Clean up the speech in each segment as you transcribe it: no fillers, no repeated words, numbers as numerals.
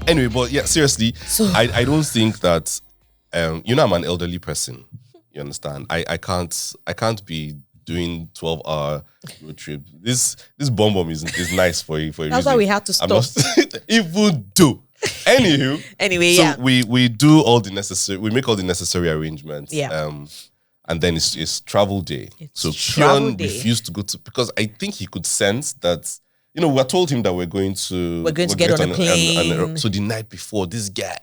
Anyway, but yeah, seriously, I don't think that I'm an elderly person. You understand? I can't be doing 12-hour road trip. This bomb is nice for you. That's why we had to stop. Even do. Anyway, so we do all the necessary. We make all the necessary arrangements. Yeah. And then it's travel day. So Keon refused to go to, because I think he could sense that. We told him that we're going to get on a plane. So the night before, this guy,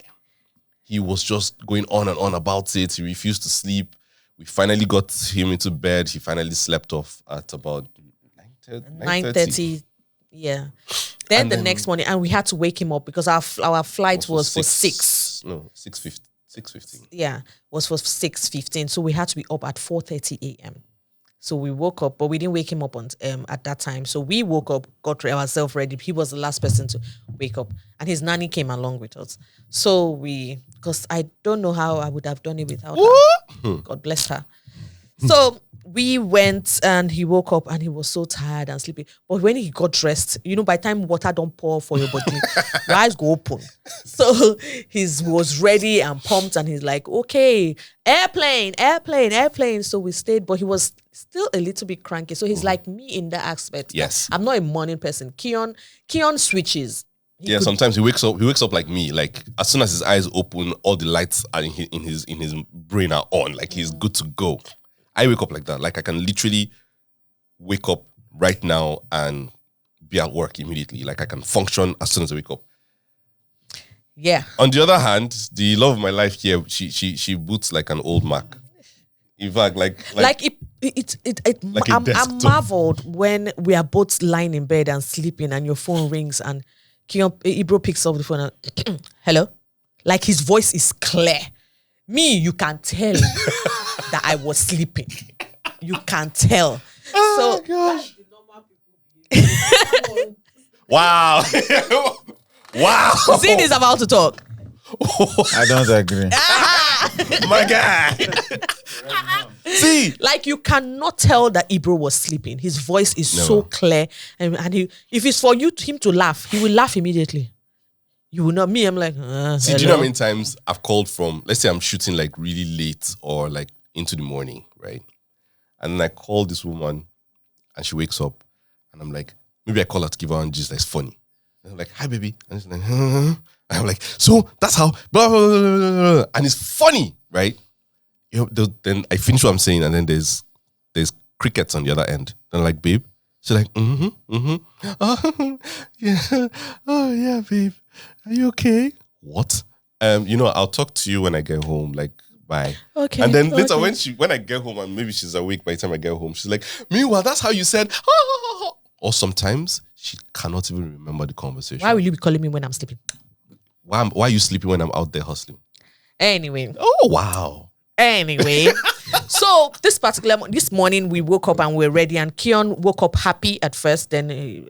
he was just going on and on about it. He refused to sleep. We finally got him into bed. He finally slept off at about 9:30. Yeah. Then the next morning, and we had to wake him up because our flight was for 6. No, 6:15. Yeah, was for 6:15. So we had to be up at 4:30 a.m. So we woke up, but we didn't wake him up at that time. So we woke up, got ourselves ready. He was the last person to wake up. And his nanny came along with us. So because I don't know how I would have done it without her. God bless her. So we went and he woke up and he was so tired and sleepy. But when he got dressed, by the time water don't pour for your body, your eyes go open. So he was ready and pumped and he's like, okay, airplane. So we stayed, but he was still a little bit cranky. So he's like me in that aspect. Yes. I'm not a morning person. Keon switches. Sometimes he wakes up like me. Like as soon as his eyes open, all the lights are in his brain are on. Like he's good to go. I wake up like that. Like I can literally wake up right now and be at work immediately. Like I can function as soon as I wake up. Yeah. On the other hand, the love of my life here, she boots like an old Mac. In fact, I'm marveled when we are both lying in bed and sleeping and your phone rings and Ibro picks up the phone and hello? Like his voice is clear. Me, you can tell that I was sleeping. You can tell. Oh so, gosh. Wow. Wow. Zin is about to talk. I don't agree. My God. See, like you cannot tell that Ibro was sleeping. His voice is so clear, and if it's for him to laugh, he will laugh immediately. You will not. Me, I'm like. See, do you know how many times I've called from? Let's say I'm shooting like really late or like into the morning, right? And then I call this woman, and she wakes up, and I'm like, maybe I call her to give her a gist that's funny. And I'm like, hi, baby, and she's like, and I'm like, so that's how, blah, blah, blah, blah, blah. And it's funny, right? Then I finish what I'm saying, and then there's crickets on the other end. Then I'm like, babe, she's like, yeah, oh yeah, babe, are you okay? What? I'll talk to you when I get home. Like, bye. Okay. And then later when I get home and maybe she's awake by the time I get home, she's like, meanwhile, that's how you said. Or sometimes she cannot even remember the conversation. Why will you be calling me when I'm sleeping? Why are you sleeping when I'm out there hustling? Anyway. Oh, wow. Anyway, so this morning we woke up and we were ready, and Keon woke up happy at first. Then he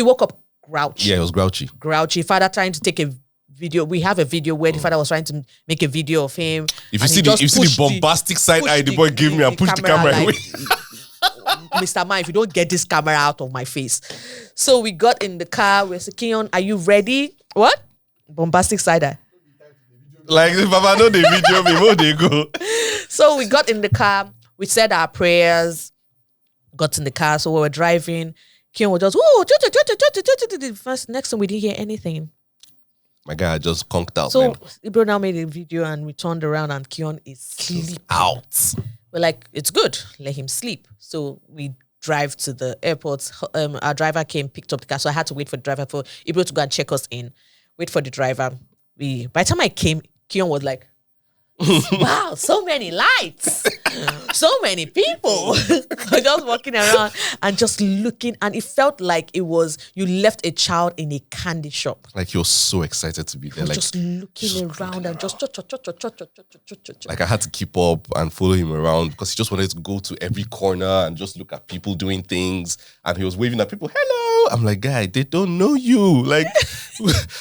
woke up grouchy. Yeah, he was grouchy. Grouchy. Father trying to take a video. We have a video where the father was trying to make a video of him. If you see the bombastic side eye the boy gave me, I pushed the camera away. Mr. Man, if you don't get this camera out of my face. So we got in the car. We said, Keon, are you ready? What? Bombastic side eye. Like, Papa, know the video, me, where they go. So we got in the car. We said our prayers. Got in the car. So we were driving. Keon was just, first, next time we didn't hear anything. My guy just conked out. So Ibro now made a video and we turned around and Keon is sleeping. Out. We're like, it's good. Let him sleep. So we drive to the airport. Our driver came, picked up the car. So I had to wait for the driver for Ibro to go and check us in. Wait for the driver. By the time I came, Keon was like, wow, so many lights, so many people. Just walking around and just looking, and it felt like it was you left a child in a candy shop. Like you're so excited to be there, like just looking around and just like I had to keep up and follow him around because he just wanted to go to every corner and just look at people doing things, and he was waving at people. Hello, I'm like, guy, they don't know you. Like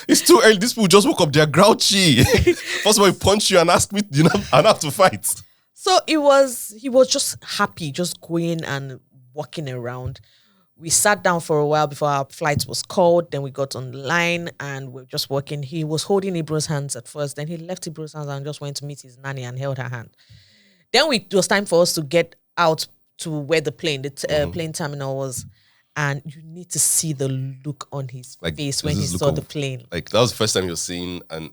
it's too early. These people just woke up. They're grouchy. First of all, he punch you and ask me. And have to fight. So he was just happy, just going and walking around. We sat down for a while before our flight was called. Then we got on the line and we are just working. He was holding Ibro's hands at first. Then he left Ibro's hands and just went to meet his nanny and held her hand. Then it was time for us to get out to where the plane terminal was. And you need to see the look on his face when he saw the plane. Like, that was the first time you're seeing an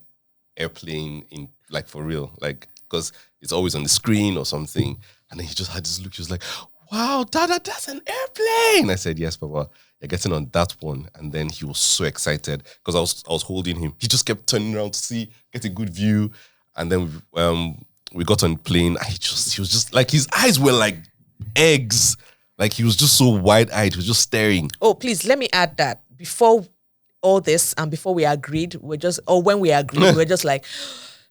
airplane in, like, for real. Like, because it's always on the screen or something. And then he just had this look. He was like, wow, Dada, that's an airplane. I said, yes, Papa. You're getting on that one. And then he was so excited because I was holding him. He just kept turning around to get a good view. And then we got on the plane. And he was just like, his eyes were like eggs. Like, he was just so wide-eyed. He was just staring. Oh, please, let me add that. Before all this and before we agreed, when we agreed, we were just like,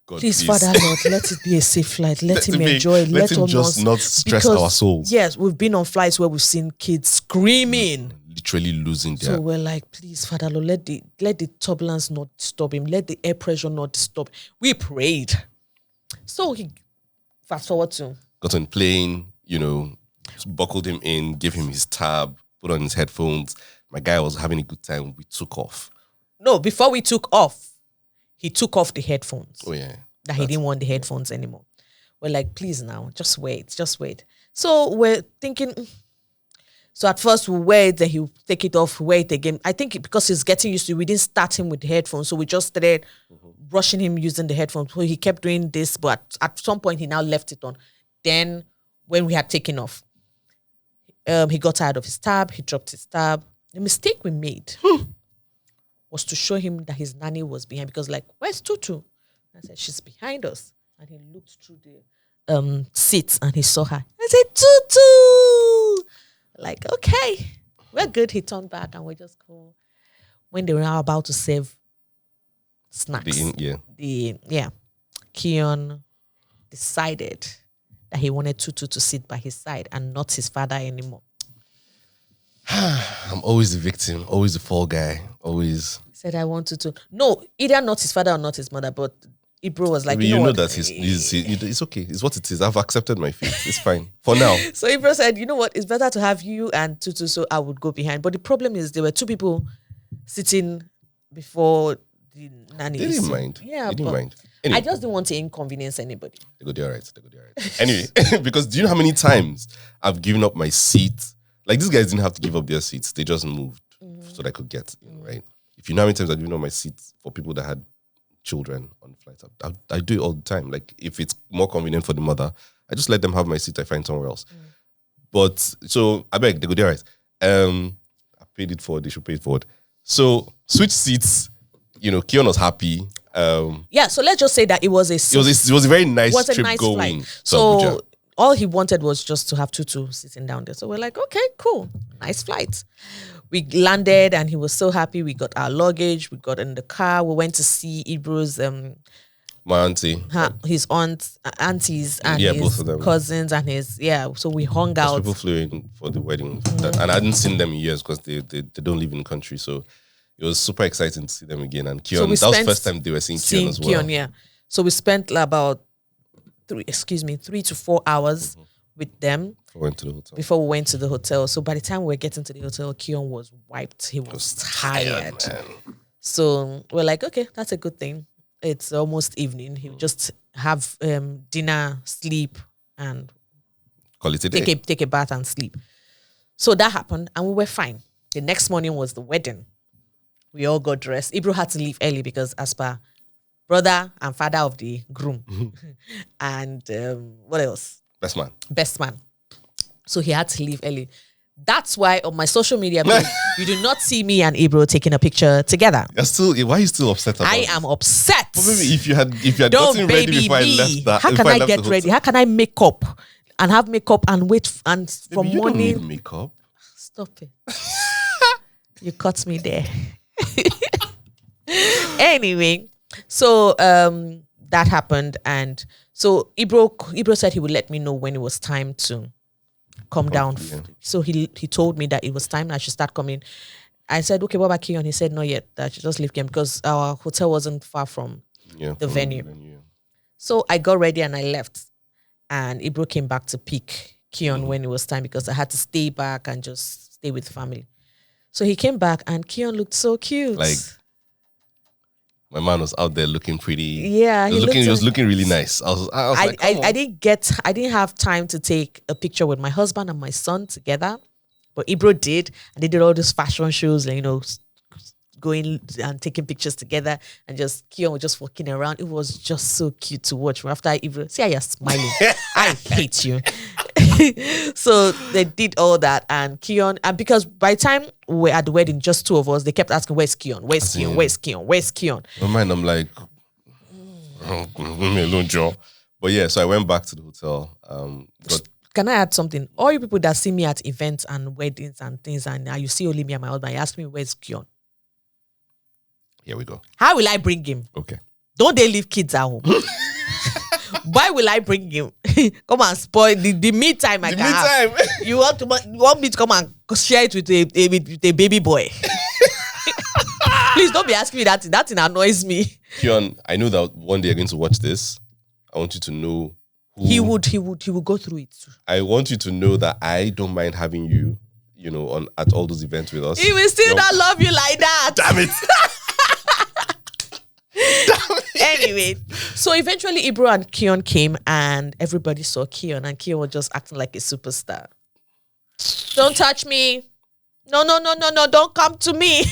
God, please, Father Lord, let it be a safe flight. Let him enjoy. Let him just not stress our souls. Yes, we've been on flights where we've seen kids screaming. Literally losing their... So we're like, please, Father Lord, let the turbulence not stop him. Let the air pressure not stop. We prayed. So he, fast forward to... Got on plane, buckled him in, gave him his tab, put on his headphones. My guy was having a good time. We took off. No, before we took off, he took off the headphones. Oh, yeah. He didn't want the headphones anymore. We're like, please now, just wait. So we're thinking... So at first we wait, then he'll take it off, wait again. I think because he's getting used to it, we didn't start him with the headphones. So we just started rushing him using the headphones. So he kept doing this, but at some point he now left it on. Then when we had taken off, he got tired of his tab. He dropped his tab. The mistake we made was to show him that his nanny was behind, because like, where's Tutu? I said, she's behind us. And he looked through the seats and he saw her. I said, Tutu! Like, okay, we're good. He turned back and we just go. When they were now about to serve snacks, Keon decided that he wanted Tutu to sit by his side and not his father anymore. I'm always the victim, always the fall guy, always. He said, I want Tutu. No, either not his father or not his mother, but Ibro was like, you know that it's okay. It's what it is. I've accepted my fate. It's fine for now. So Ibro said, you know what? It's better to have you and Tutu, so I would go behind. But the problem is there were two people sitting before the nanny. They didn't mind. Yeah, they didn't mind. Anyway, I just didn't want to inconvenience anybody. They go there, all right. Anyway, because do you know how many times I've given up my seat? Like, these guys didn't have to give up their seats. They just moved so that I could get in, right? If you know how many times I've given up my seats for people that had children on the flight, I do it all the time. Like, if it's more convenient for the mother, I just let them have my seat. I find somewhere else. But so I beg, they go there, right? I paid it forward. They should pay it forward. So switch seats. Keon was happy. So let's just say that it was a very nice trip going. Flight. So all he wanted was just to have Tutu sitting down there. So we're like, okay, cool, nice flight. We landed and he was so happy. We got our luggage. We got in the car. We went to see Ibro's my auntie, his aunties, and his both of them. Cousins and his So we hung out. People flew in for the wedding, and I hadn't seen them in years because they don't live in the country. So it was super exciting to see them again. And Keon, that was the first time they were seeing Keon as well. Keon, so we spent about 3 to 4 hours with them before we went to the hotel. So by the time we were getting to the hotel, Keon was wiped. He was tired. So we're like, okay, that's a good thing. It's almost evening. He'll just have dinner, sleep, and call it a day. Take a bath and sleep. So that happened, and we were fine. The next morning was the wedding. We all got dressed. Ibro had to leave early because as per brother and father of the groom. And what else? Best man. So he had to leave early. That's why on my social media page, you do not see me and Ibro taking a picture together. Why are you still upset about it? I am upset. Well, maybe if you had gotten ready before I left that. How can I get ready? How can I make up and have makeup and wait and from you morning? You don't need makeup. Stop it. You caught me there. Anyway, so that happened, and so Ibro said he would let me know when it was time to come down. Yeah. So he told me that it was time I should start coming. I said, okay, what about Keon? He said, not yet, that I should just leave Keon because our hotel wasn't far from the venue. So I got ready and I left, and Ibro came back to pick Keon when it was time because I had to stay back and just stay with family. So he came back and Keon looked so cute. Like, my man was out there looking pretty. Yeah, he was looking really nice. I was like, I didn't have time to take a picture with my husband and my son together, but Ibro did, and they did all these fashion shows, and going and taking pictures together, and just Keon was just walking around. It was just so cute to watch. After Ibro, see how you're smiling. I hate you. So they did all that, and Keon, and because by the time we were at the wedding, just two of us, they kept asking, "Where's Keon? Where's Keon? Where's Keon? Where's Keon?" In my mind, I'm like, leave me alone, Joe. But yeah, so I went back to the hotel. Can I add something? All you people that see me at events and weddings and things, and now you see only me and my husband, you ask me, "Where's Keon?" Here we go. How will I bring him? Okay. Don't they leave kids at home? Why will I bring him? Come and spoil the me time I can have. You want me to come and share it with a baby boy? Please don't be asking me that. That thing annoys me. Keon, I know that one day you're going to watch this. I want you to know who he would go through it too. I want you to know that I don't mind having you, at all those events with us. He will still not love you like that. Damn it. Anyway, so eventually Ibro and Keon came and everybody saw Keon, and Keon was just acting like a superstar. Don't touch me. No, don't come to me.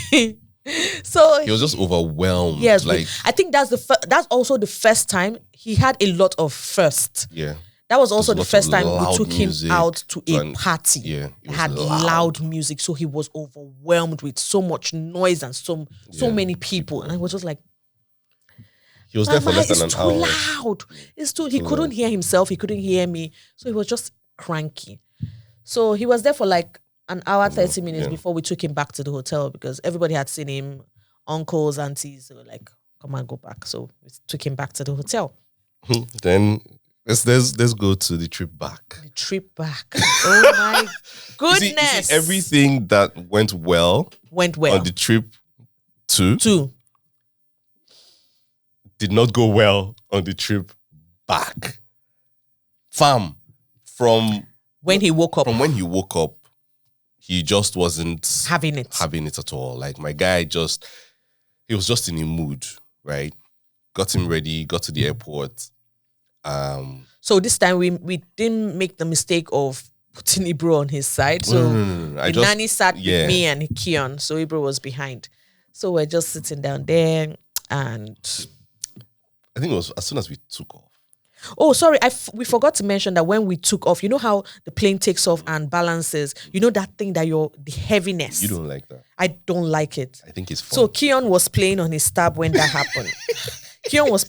So he was just overwhelmed. Yes, like I think that's also the first time he had a lot of first. Yeah. That was also the first time we took him music out to a party. Yeah. It had loud music, so he was overwhelmed with so much noise and so many people, and I was just like, he was there for less than an hour. It's too loud. It's too. He couldn't hear himself. He couldn't hear me. So he was just cranky. So he was there for like an hour, 30 minutes before we took him back to the hotel because everybody had seen him. Uncles, aunties, they were like, "Come on, go back." So we took him back to the hotel. Then let's go to the trip back. The trip back. Oh my goodness! You see, everything that went well on the trip to did not go well on the trip back. Fam, from when he woke up, he just wasn't having it at all. Like my guy he was just in a mood, right? Got him ready, got to the airport. So this time we didn't make the mistake of putting Ibro on his side. So no. Nanny sat with me and Keon, so Ibro was behind. So we're just sitting down there, and I think it was as soon as we took off. Oh, sorry, we forgot to mention that when we took off, you know how the plane takes off and balances? You know that thing that the heaviness. You don't like that? I don't like it. I think it's fun. So Keon was playing on his tab when that happened. Keon was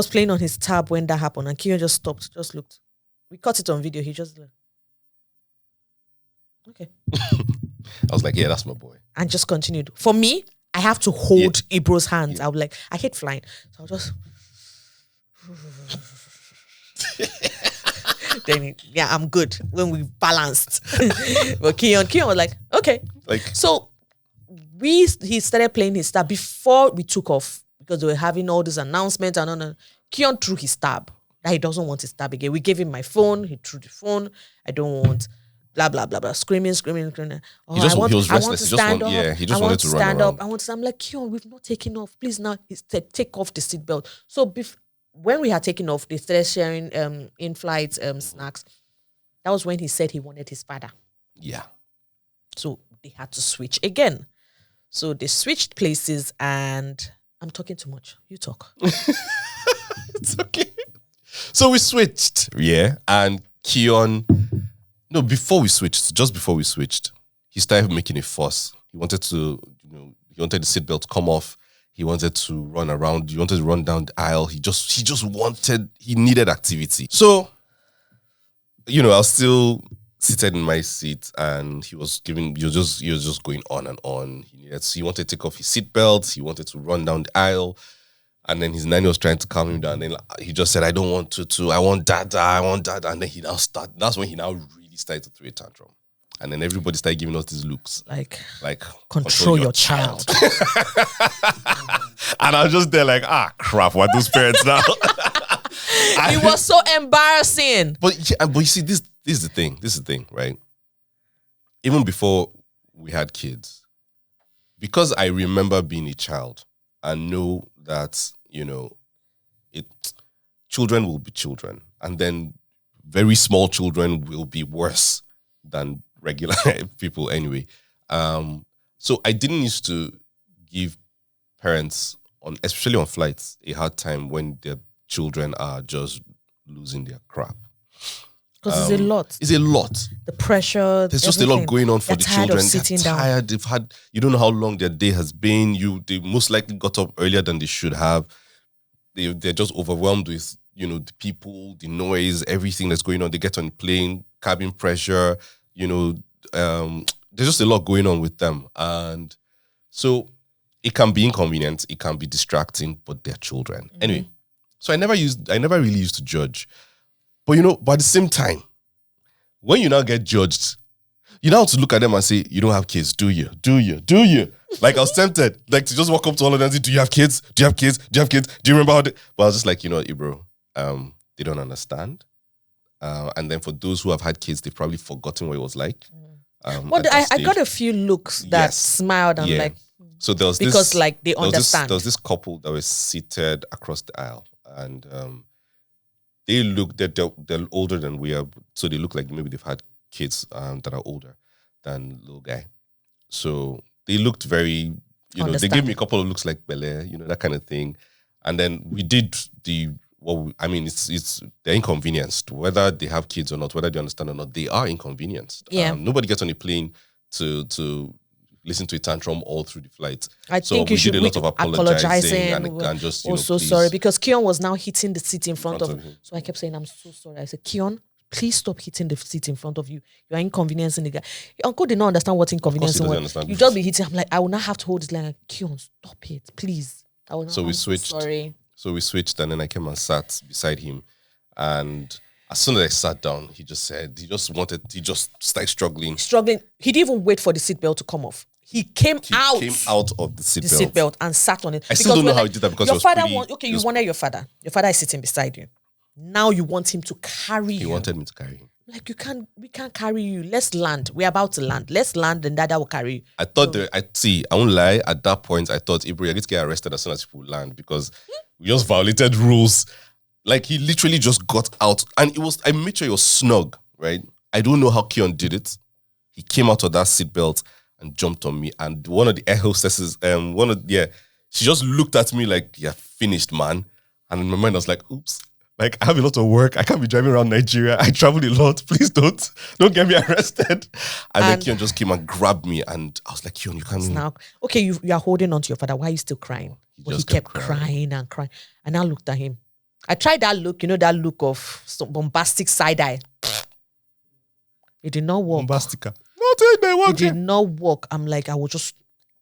playing on his tab when that happened, and Keon just stopped, just looked. We caught it on video. He just like, okay. I was like, yeah, that's my boy. And just continued. For me, I have to hold Ibro's hands. I would like, I hate flying. So I'll just... Then I'm good when we balanced. But Keon was like, okay. So he started playing his tab before we took off because they were having all these announcements and all. Keon threw his tab. That he doesn't want his tab again. We gave him my phone. He threw the phone. I don't want blah blah blah blah. Screaming. Oh, he was restless. He just wanted to run around. I'm like, Keon, we've not taken off. Please now. He said, take off the seatbelt. So when we had taken off, they started sharing in-flight snacks. That was when he said he wanted his father. Yeah. So they had to switch again. So they switched places, and I'm talking too much. You talk. It's okay. So we switched, and Keon... No, just before we switched, he started making a fuss. He wanted the seatbelt to come off. He wanted to run around. He wanted to run down the aisle. He needed activity. So, I was still seated in my seat, and he was just going on and on. He wanted to take off his seatbelt. He wanted to run down the aisle. And then his nanny was trying to calm him down. And then he just said, I don't want to. I want dada. And then that's when he now really started to throw a tantrum. And then everybody started giving us these looks. Like control your child. And I was just there like, crap, what those parents now? It was so embarrassing. But you see, this is the thing. This is the thing, right? Even before we had kids, because I remember being a child and know that, children will be children. And then very small children will be worse than regular people anyway. So I didn't used to give parents, especially on flights, a hard time when their children are just losing their crap. Because it's a lot. It's a lot. The pressure. There's just a lot going on for the children. They're tired. They've had. You don't know how long their day has been. They most likely got up earlier than they should have. They're just overwhelmed with the people, the noise, everything that's going on. They get on the plane, cabin pressure. There's just a lot going on with them, and so it can be inconvenient. It can be distracting, but they're children anyway. So I never really used to judge. But but at the same time, when you now get judged, you now have to look at them and say, you don't have kids, do you? Do you? Do you? Like I was tempted, like to just walk up to all of them and say, do you have kids? Do you have kids? Do you have kids? Do you remember how they... But I was just like, Ibro, they don't understand. And then for those who have had kids, they've probably forgotten what it was like. I got a few looks that smiled and like... So there was because they understand. There was this couple that was seated across the aisle, and they look they're older than we are, so they look like maybe they've had kids that are older than little guy. So they looked very, they gave me a couple of looks like Bel-Air, that kind of thing. And then we did it's they're inconvenienced, whether they have kids or not, whether they understand or not, they are inconvenienced. Yeah. Nobody gets on a plane to listen to a tantrum all through the flight. I think you should did a lot of apologizing and just, so sorry, because Keon was now hitting the seat in front of him. So I kept saying, I'm so sorry. I said, Keon, please stop hitting the seat in front of you. You are inconveniencing the guy. Your uncle did not understand what inconveniencing was. You just be hitting. I'm like, I will not have to hold this line. Like, Keon, stop it, please. So we switched. Sorry. So we switched, and then I came and sat beside him. And as soon as I sat down, he just started struggling. He didn't even wait for the seatbelt to come off. He came out of the seatbelt and sat on it. I still don't know how he did that because your father you wanted your father. Your father is sitting beside you. Now you want him to carry you. He wanted me to carry him. Like, we can't carry you. Let's land. We're about to land. Let's land and Dada will carry you. I thought I won't lie, at that point I thought, Ibrahim, you're going to get arrested as soon as people land because we just violated rules. Like, he literally just got out, and I made sure he was snug, right? I don't know how Keon did it. He came out of that seatbelt and jumped on me, and one of the air hostesses, she just looked at me like, "You're finished, man." And in my mind, I was like, "Oops! Like, I have a lot of work. I can't be driving around Nigeria. I travel a lot. Please don't get me arrested." And then Keon just came and grabbed me, and I was like, "Keon, you can't." Now, okay, you are holding on to your father. Why are you still crying? He kept crying and crying, and I looked at him. I tried that look, that look of some bombastic side eye. It did not work. Bombastica. It did not work. I'm like, I was just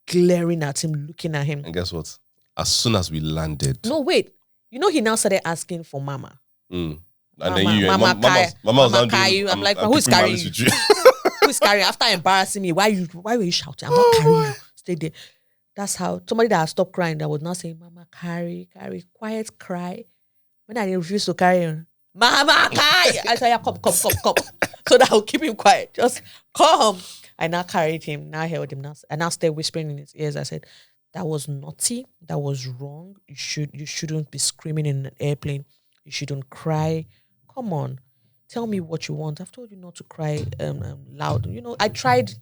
glaring at him, looking at him. And guess what? As soon as we landed... No, wait. He now started asking for Mama. And Mama, then Mama was carry. I'm like, who's carrying you? Who's carrying? After embarrassing me, why were you shouting? I'm not carrying you. Stay there. That's how somebody that had stopped crying that would not say, Mama, carry, quiet cry. When I refused to carry him, Mama, carry. I said, yeah, come. So that I would keep him quiet. Just come. I now carried him, now held him. I now started whispering in his ears. I said, that was naughty. That was wrong. You shouldn't be screaming in an airplane. You shouldn't cry. Come on. Tell me what you want. I've told you not to cry loud. I tried.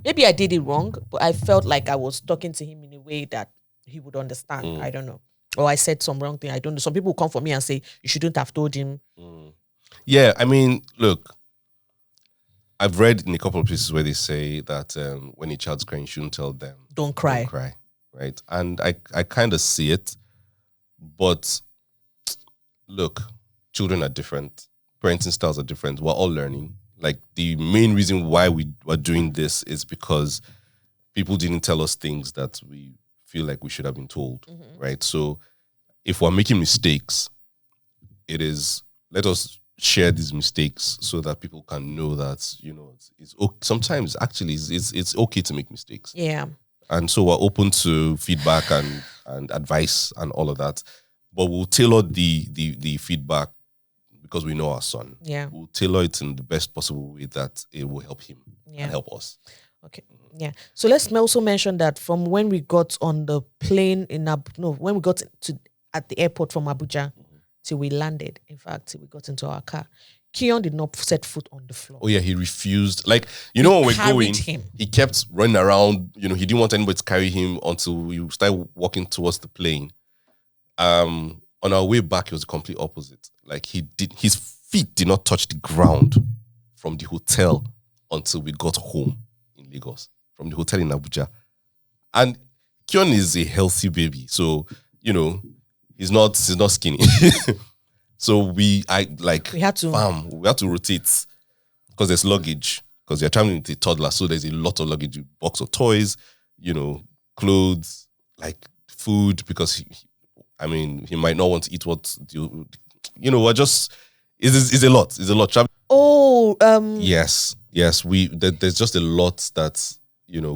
Maybe I did it wrong, but I felt like I was talking to him in a way that he would understand. I don't know. Or I said some wrong thing. I don't know. Some people come for me and say, you shouldn't have told him. Yeah, I mean, look, I've read in a couple of places where they say that when a child's crying, you shouldn't tell them. Don't cry. Right? And I kind of see it. But look, children are different. Parenting styles are different. We're all learning. Like, the main reason why we were doing this is because people didn't tell us things that we feel like we should have been told, right? So if we're making mistakes, let us share these mistakes so that people can know that, it's okay. Sometimes actually it's okay to make mistakes. Yeah. And so we're open to feedback and advice and all of that. but we'll tailor the feedback because we know our son. Yeah. We'll tailor it in the best possible way that it will help him and help us. Okay. Yeah. So let's also mention that from when we got on the plane when we got at the airport from Abuja till we landed, in fact, till we got into our car, Keon did not set foot on the floor. Oh yeah, he refused. Like, when we're going, he kept running around. He didn't want anybody to carry him until we started walking towards the plane. On our way back, it was the complete opposite. Like, his feet did not touch the ground from the hotel until we got home in Lagos, from the hotel in Abuja. And Keon is a healthy baby, so he's not skinny. So we had to rotate because there's luggage, because you're traveling with a toddler, so there's a lot of luggage, box of toys, clothes, like food, because he might not want to eat we're just it's a lot. It's a lot. Yes. There's just a lot that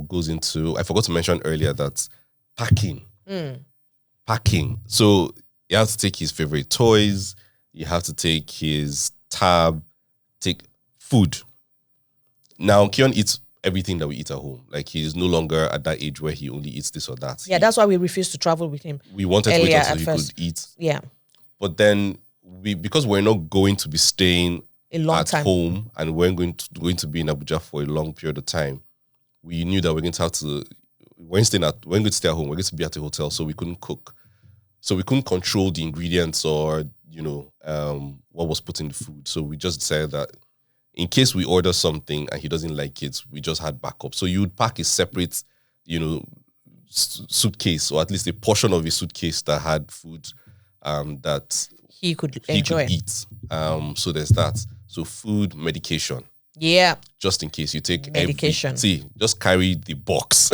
goes into. I forgot to mention earlier that packing. So you have to take his favorite toys. You have to take his tab, take food. Now, Keon eats everything that we eat at home. Like, he's no longer at that age where he only eats this or that. Yeah, that's why we refused to travel with him. We wanted to wait until he could eat. Yeah. But then, because we're not going to be staying at home and we're going to be in Abuja for a long period of time, we knew that we're going to going to stay at home. We're going to be at a hotel, so we couldn't cook. So we couldn't control the ingredients or what was put in the food. So we just decided that in case we order something and he doesn't like it, we just had backup. So you would pack a separate, suitcase, or at least a portion of a suitcase that had food that he could enjoy. Could eat. So there's that. So food, medication. Yeah. Just in case you take medication. Just carry the box.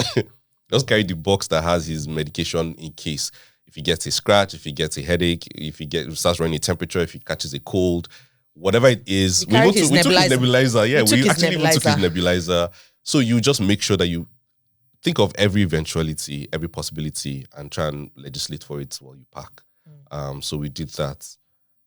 Just carry the box that has his medication in case. If he gets a scratch, if he gets a headache, if he starts running a temperature, if he catches a cold, whatever it is. We took his nebulizer. Yeah, we actually even took his nebulizer. So you just make sure that you think of every eventuality, every possibility, and try and legislate for it while you pack. So we did that.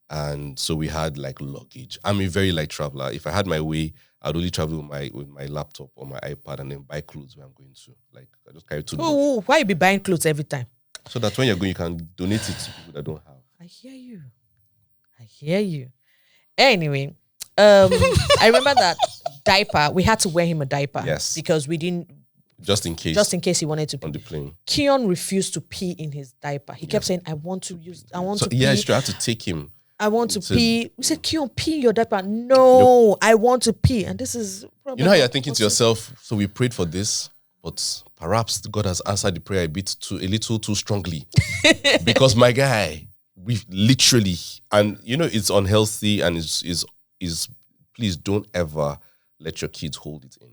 And so we had like luggage. I'm a very light traveler. If I had my way, I'd only travel with my laptop or my iPad and then buy clothes where I'm going to. Like, I just carry two. Why you be buying clothes every time? So that when you're going, you can donate it to people that don't have. I hear you. Anyway, I remember that diaper, we had to wear him a diaper. Yes. Because we didn't. Just in case he wanted to pee. On the plane. Keon refused to pee in his diaper. He kept saying, I want to pee. Yeah, you had to take him. I want to pee. We said, Keon, pee in your diaper. No, I want to pee. And this is probably... You know how you're thinking to yourself, so we prayed for this, but perhaps God has answered the prayer a little too strongly. Because my guy, we literally, and it's unhealthy and is please don't ever let your kids hold it in.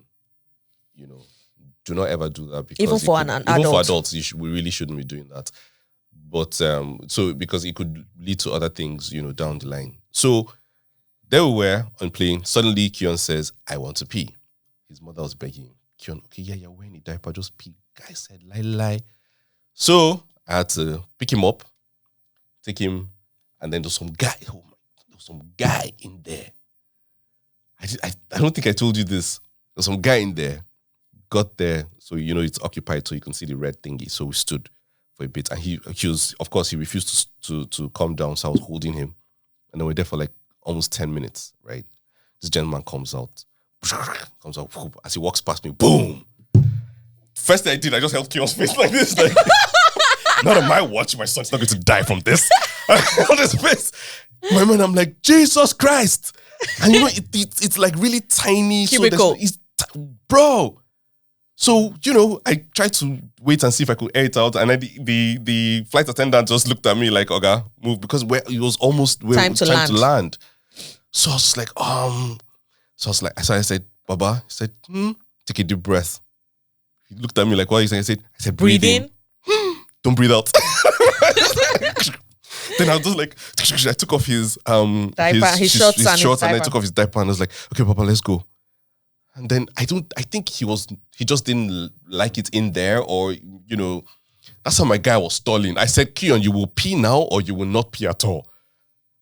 Do not ever do that, because even for adults, we really shouldn't be doing that. But so because it could lead to other things, down the line. So there we were on plane. Suddenly Keon says, I want to pee. His mother was begging, Keon, okay, yeah, you're wearing a diaper, just pee. Guy said, lie. So I had to pick him up, take him, and then there's some guy in there. I don't think I told you this. There's some guy in there. Got there, so it's occupied, so you can see the red thingy. So we stood for a bit, and he was, of course, he refused to calm down. So I was holding him, and then we're there for like almost 10 minutes. Right, this gentleman comes out. As he walks past me, boom. First thing I did, I just held Keon's face like this, like not on my watch. My son's not going to die from this. On his face, my man, I'm like, Jesus Christ, and it's like really tiny. Cubicle. So bro. So, I tried to wait and see if I could air it out. And the flight attendant just looked at me like, Oga, move. Because it was almost time to land. So I was like, so I said, Baba, he said, take a deep breath. He looked at me like, what are you saying? I said, breathe in. Don't breathe out. Then I was just like, I took off his diaper, his shorts and I took off his diaper and I was like, okay, Papa, let's go. And then I think he just didn't like it in there, or, That's how my guy was stalling. I said, Keon, you will pee now or you will not pee at all.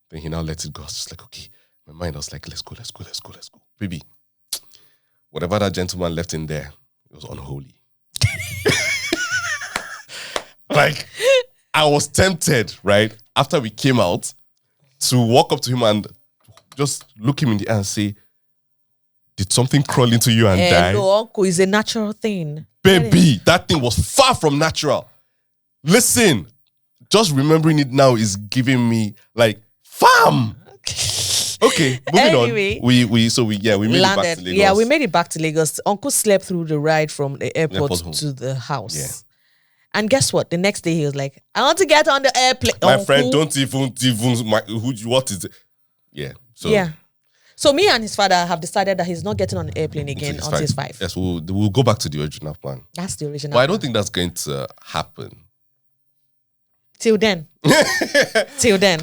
Then he now let it go. I was just like, okay. My mind was like, let's go. Baby, whatever that gentleman left in there, it was unholy. Like, I was tempted, right? After we came out, to walk up to him and just look him in the eye and say, did something crawl into you and die? No, uncle, it's a natural thing. Baby, that thing was far from natural. Listen, just remembering it now is giving me like, fam. Okay, moving Anyway, on. We made it back to Lagos. Yeah, we made it back to Lagos. Uncle slept through the ride from the airport to the house. Yeah. And guess what? The next day he was like, I want to get on the airplane. My Uncle. friend, don't even what is it? Yeah. So me and his father have decided that he's not getting on the airplane again until he's 5. Yes, we'll go back to the original plan. That's the original But I plan. don't think that's going to happen. Till then.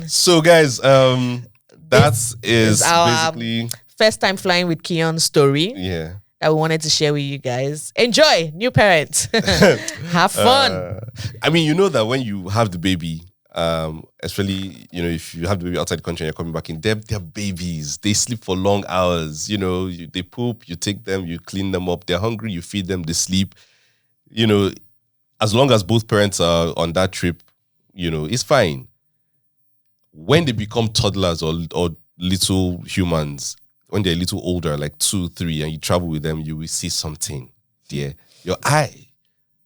So guys, that is our basically first time flying with Keon story. Yeah. That we wanted to share with you guys. Enjoy, new parents. Have fun. I mean, you know that when you have the baby, especially, if you have the baby outside the country and you're coming back in, they're babies. They sleep for long hours. They poop, you take them, you clean them up. They're hungry, you feed them, they sleep. As long as both parents are on that trip, it's fine. When they become toddlers or little humans, when they're a little older, like 2, 3, and you travel with them, you will see something there. Your eye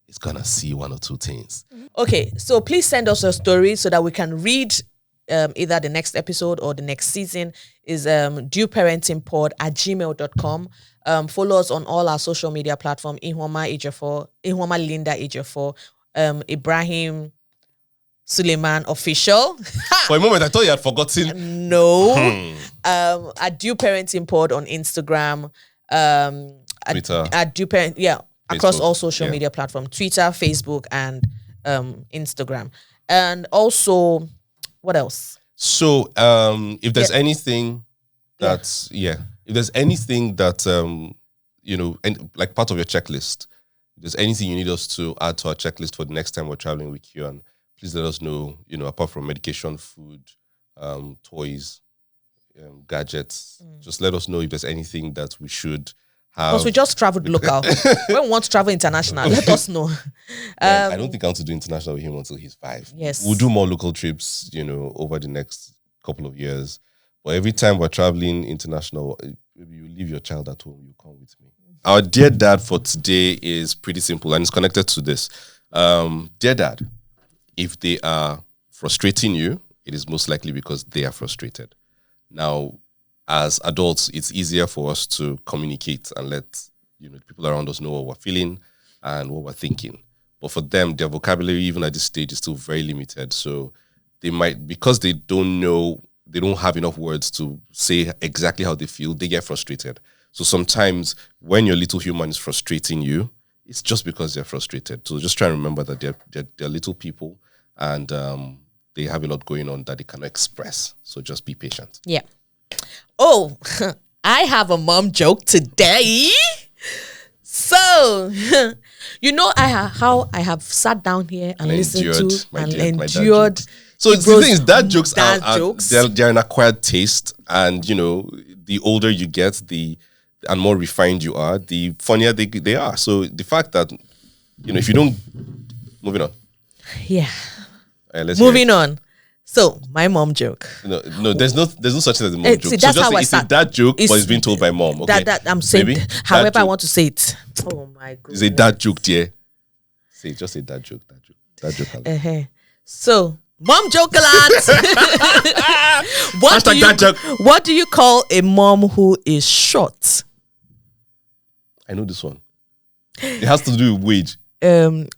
is gonna see 1 or 2 things. Okay, so please send us a story so that we can read either the next episode or the next season. Is dueparentingpod@gmail.com. Follow us on all our social media platforms. Ejiofor, Linda Ejiofor, Ibrahim, Suleiman official. For a moment, I thought you had forgotten. No. At dueparentingpod on Instagram. Twitter. At dueparent, across Facebook, all social media platforms: Twitter, Facebook, and Instagram. And also, what else? So, if there's anything that's if there's anything that and like part of your checklist, if there's anything you need us to add to our checklist for the next time we're traveling with Keon, please let us know. Apart from medication, food, toys, gadgets, just let us know if there's anything that we should have. Because we just traveled local. When we want to travel international, let us know. I don't think I want to do international with him until he's 5. Yes. We'll do more local trips, over the next couple of years. But every time we're traveling international, maybe you leave your child at home, you come with me. Our Dear Dad for today is pretty simple and it's connected to this. Dear Dad, if they are frustrating you, it is most likely because they are frustrated. Now, as adults, it's easier for us to communicate and let the people around us know what we're feeling and what we're thinking. But for them, their vocabulary, even at this stage, is still very limited. So they might, because they don't know, they don't have enough words to say exactly how they feel, they get frustrated. So sometimes when your little human is frustrating you, it's just because they're frustrated. So just try and remember that they're little people and they have a lot going on that they cannot express. So just be patient. Yeah. Oh, I have a mom joke today. So, how I have sat down here and listened to and endured. So the thing is, dad jokes dad are jokes. They're an acquired taste, and the older you get, and more refined you are, the funnier they are. So the fact that if you don't, moving on. Yeah. Moving on. So my mom joke. No, there's no such thing as a mom joke. See, that's how it's a dad joke, but it's being told by mom. Okay? That I'm saying. Maybe? However, I want to say it. Oh my god. It's a dad joke, dear. Just say dad joke. So, mom joke a lot. What do you call a mom who is short? I know this one. It has to do with wage. Minimum.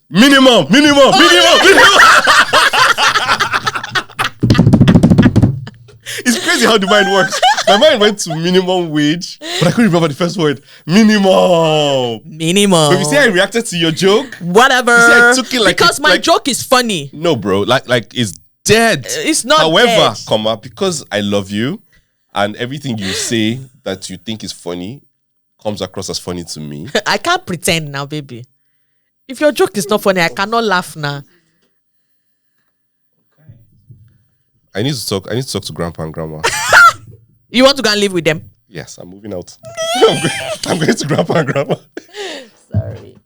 It's crazy how the mind works. My mind went to minimum wage, but I couldn't remember the first word. Minimum. But you see, I reacted to your joke. Whatever. You see, I took it because my joke is funny. No, bro. Like it's dead. It's not. However, dead. Because I love you, and everything you say that you think is funny comes across as funny to me. I can't pretend now, baby. If your joke is not funny, I cannot laugh now. I need to talk to grandpa and grandma. You want to go and live with them? Yes, I'm moving out. I'm going to grandpa and grandma. Sorry.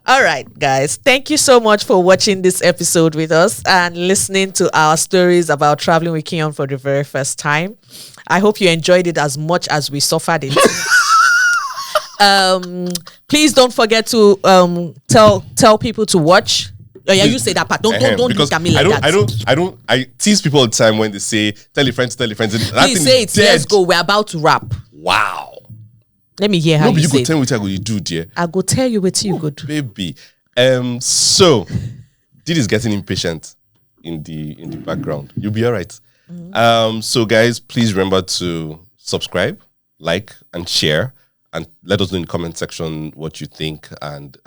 All right, guys. Thank you so much for watching this episode with us and listening to our stories about traveling with Keon for the very first time. I hope you enjoyed it as much as we suffered it. Please don't forget to tell people to watch. Oh, yeah, you say that part. Don't look at me like that. I tease people all the time when they say tell your friends. Please say it. Let's go. We're about to wrap. Wow. Let me hear how you say it. Tell me what you do, dear. I go tell you what you good. Baby. So Didi's getting impatient in the background. You'll be all right. So guys, please remember to subscribe, like, and share, and let us know in the comment section what you think, and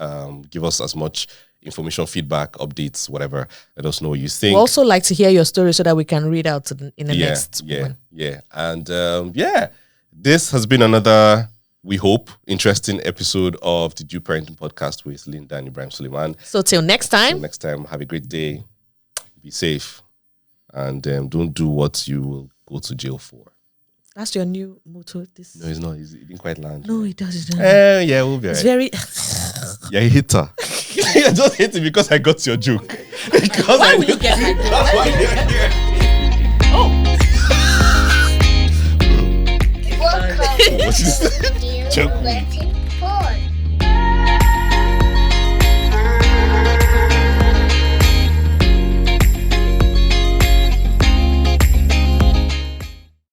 give us as much information, feedback, updates, whatever. Let us know what you think. We also like to hear your story so that we can read out in the next one. Yeah. And this has been another, we hope, interesting episode of the Due Parenting Podcast with Linda and Ibrahim Suleiman. So till next time. Have a great day. Be safe. And don't do what you will go to jail for. That's your new motto. No, it's not. It didn't quite land. No, it doesn't. Yeah, we'll be right. It's very... Yeah, he hit her. I just hit it because I got your joke. Why would you get my joke? That's why you're here. Welcome to Joke. Studiopedia.